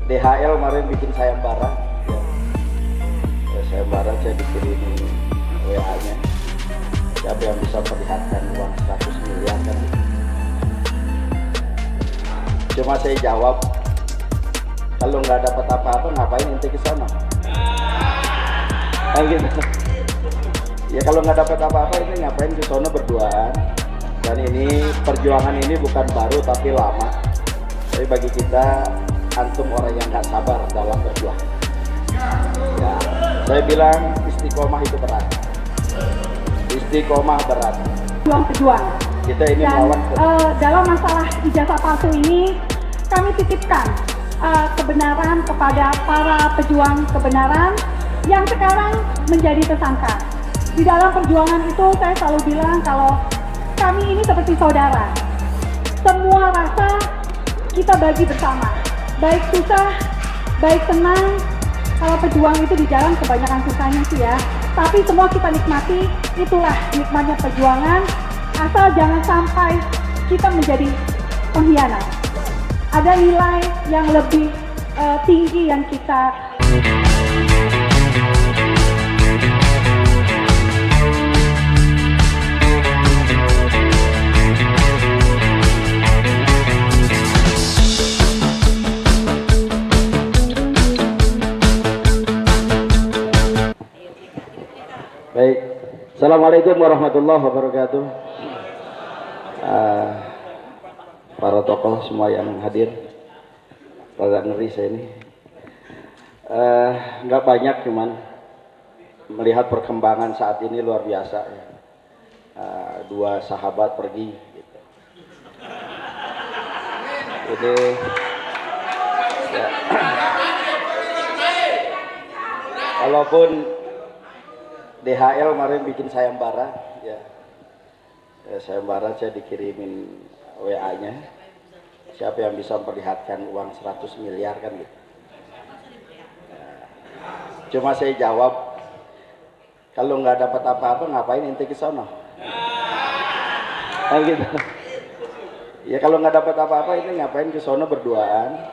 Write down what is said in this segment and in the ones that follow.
DHL kemarin bikin sayembara, ya. Sayembara saya dikirimin WA-nya. Siapa yang bisa perlihatkan uang 100 miliar kan? Cuma saya jawab, kalau nggak dapat apa-apa ngapain ente ke sana? Kan gitu. Ya kalau nggak dapat apa-apa ini ngapain ke sana berduaan? Dan ini perjuangan ini bukan baru tapi lama. Tapi bagi kita antum orang yang nggak sabar dalam berjuang. Ya, saya bilang istiqomah itu berat. Istiqomah berat. Pejuang. Kita ini Dan melawan dalam masalah ijazah palsu ini kami titipkan kebenaran kepada para pejuang kebenaran yang sekarang menjadi tersangka. Di dalam perjuangan itu saya selalu bilang kalau kami ini seperti saudara. Semua rasa kita bagi bersama. Baik susah, baik senang. Kalau pejuang itu di jalan kebanyakan susahnya sih ya. Tapi semua kita nikmati, itulah nikmatnya perjuangan. Asal jangan sampai kita menjadi pengkhianat. Ada nilai yang lebih tinggi yang kita Baik, Assalamualaikum warahmatullahi wabarakatuh. Para tokoh semua yang hadir, rada ngeri saya ini. Nggak banyak, cuman melihat perkembangan saat ini luar biasa. Ya. Dua sahabat pergi. Gitu. Ini, ya. Walaupun DHL kemarin bikin sayembara, ya. Sayembara saya dikirimin WA-nya. Siapa yang bisa memperlihatkan uang 100 miliar kan gitu. Cuma saya jawab, kalau nggak dapat apa-apa ngapain ente ke sana? Kan gitu. Ya kalau nggak dapat apa-apa ini ngapain ke sana berduaan?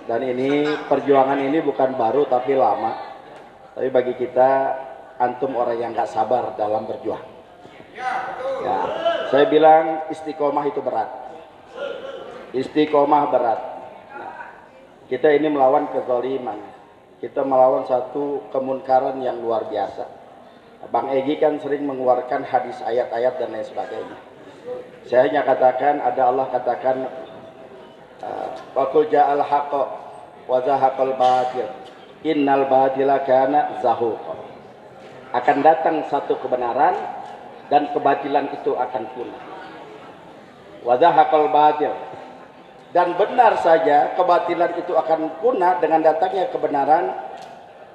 Dan ini perjuangan ini bukan baru tapi lama. Tapi bagi kita antum orang yang nggak sabar dalam berjuang. Ya, saya bilang istiqomah itu berat. Istiqomah berat. Nah, kita ini melawan kezaliman. Kita melawan satu kemunkaran yang luar biasa. Bang Egy kan sering mengeluarkan hadis ayat-ayat dan lain sebagainya. Saya hanya katakan, ada Allah katakan, Waqul ja'al haqqa wa zahaqal batil. Innal batila kana zahuqa. Akan datang satu kebenaran dan kebatilan itu akan punah. Wa zahaqal batil. Dan benar saja kebatilan itu akan punah dengan datangnya kebenaran.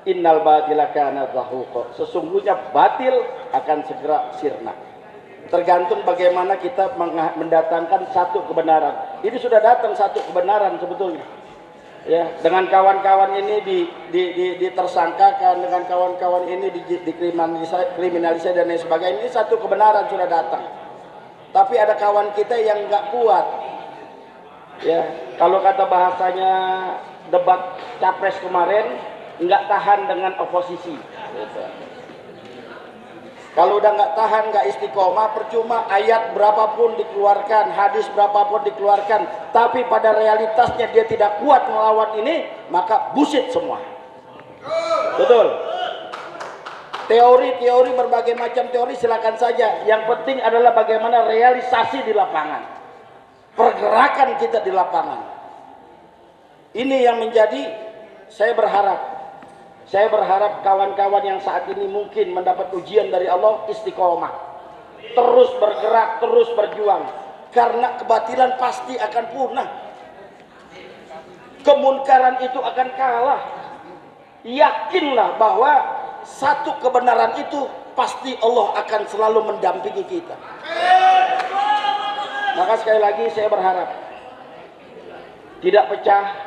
Innal batila kana zahuqa. Sesungguhnya batil akan segera sirna. Tergantung bagaimana kita mendatangkan satu kebenaran. Ini sudah datang satu kebenaran sebetulnya. Ya, dengan kawan-kawan ini ditersangkakan, dengan kawan-kawan ini dikriminalisasi dan lain sebagainya. Ini satu kebenaran sudah datang. Tapi ada kawan kita yang nggak kuat. Ya, kalau kata bahasanya debat capres kemarin, nggak tahan dengan oposisi. Gitu. Kalau udah nggak tahan, nggak istiqomah, percuma ayat berapapun dikeluarkan, hadis berapapun dikeluarkan, tapi pada realitasnya dia tidak kuat melawan ini, maka bullshit semua. Betul. Teori-teori, berbagai macam teori silakan saja. Yang penting adalah bagaimana realisasi di lapangan, pergerakan kita di lapangan. Ini yang menjadi, saya berharap kawan-kawan yang saat ini mungkin mendapat ujian dari Allah, istiqomah, terus bergerak, terus berjuang, karena kebatilan pasti akan punah, kemunkaran itu akan kalah. Yakinlah bahwa satu kebenaran itu pasti Allah akan selalu mendampingi kita. Maka sekali lagi saya berharap tidak pecah.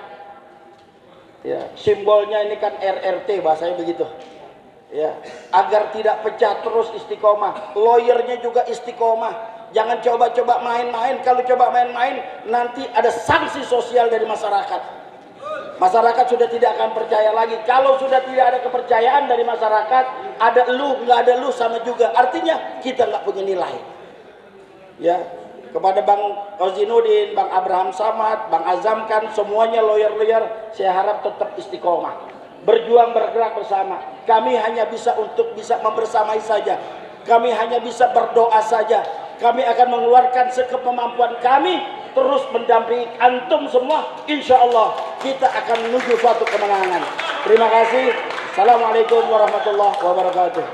Ya, simbolnya ini kan RRT, bahasanya begitu. Ya, agar tidak pecah, terus istiqomah. Lawyernya juga istiqomah. Jangan coba-coba main-main. Kalau coba main-main, nanti ada sanksi sosial dari masyarakat. Masyarakat sudah tidak akan percaya lagi. Kalau sudah tidak ada kepercayaan dari masyarakat, ada lu, nggak ada lu sama juga. Artinya kita nggak punya nilai. Ya, kepada Bang Kozinudin, Bang Abraham Samad, Bang Azam kan semuanya lawyer-lawyer, saya harap tetap istiqomah. Berjuang bergerak bersama. Kami hanya bisa membersamai saja. Kami hanya bisa berdoa saja. Kami akan mengeluarkan sekemampuan kami, terus mendampingi antum semua. Insya Allah kita akan menuju suatu kemenangan. Terima kasih. Assalamualaikum warahmatullahi wabarakatuh.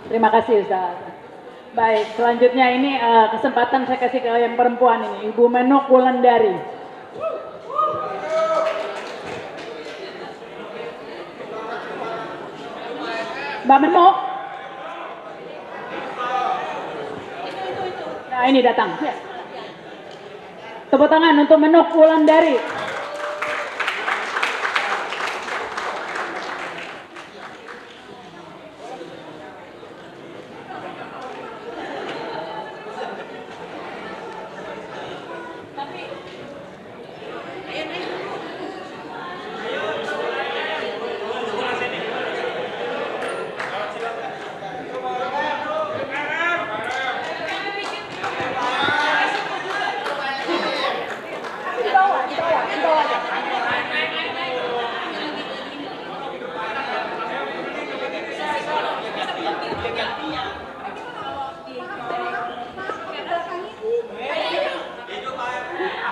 Terima kasih Ustaz. Baik, selanjutnya ini kesempatan saya kasih ke yang perempuan ini, Ibu Menuk Wulandari. Mbak Menuk. Nah ini datang. Ya. Tepuk tangan untuk Menuk Wulandari.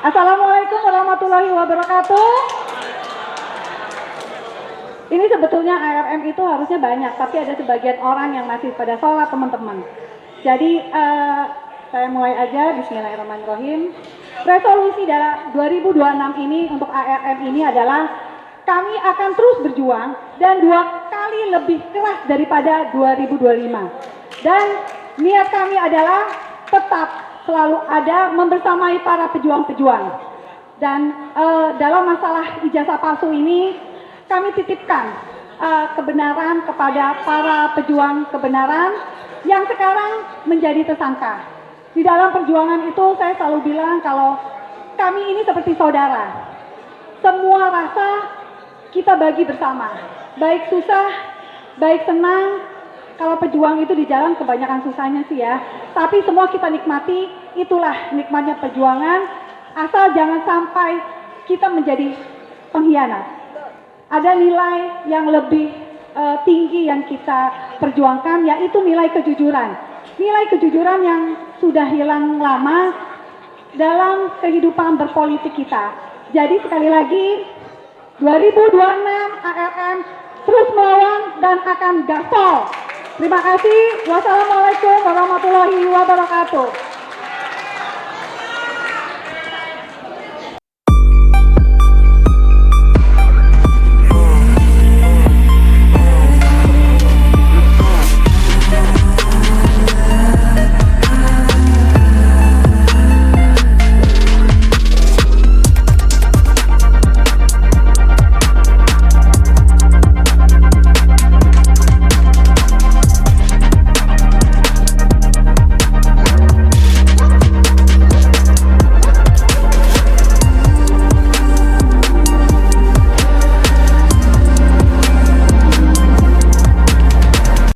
Assalamualaikum warahmatullahi wabarakatuh. Ini sebetulnya ARM itu harusnya banyak, tapi ada sebagian orang yang masih pada sholat teman-teman. Jadi saya mulai aja, bismillahirrahmanirrahim. Resolusi dalam 2026 ini untuk ARM ini adalah kami akan terus berjuang dan 2 kali lebih keras daripada 2025. Dan niat kami adalah tetap selalu ada membersamai para pejuang-pejuang. Dan dalam masalah ijazah palsu ini kami titipkan kebenaran kepada para pejuang kebenaran yang sekarang menjadi tersangka. Di dalam perjuangan itu saya selalu bilang kalau kami ini seperti saudara. Semua rasa kita bagi bersama. Baik susah, baik senang. Kalau pejuang itu di jalan kebanyakan susahnya sih ya. Tapi semua kita nikmati, itulah nikmatnya perjuangan. Asal jangan sampai kita menjadi pengkhianat. Ada nilai yang lebih tinggi yang kita perjuangkan, yaitu nilai kejujuran. Nilai kejujuran yang sudah hilang lama dalam kehidupan berpolitik kita. Jadi sekali lagi, 2026 ARM terus melawan dan akan gaspol. Terima kasih. Wassalamualaikum warahmatullahi wabarakatuh.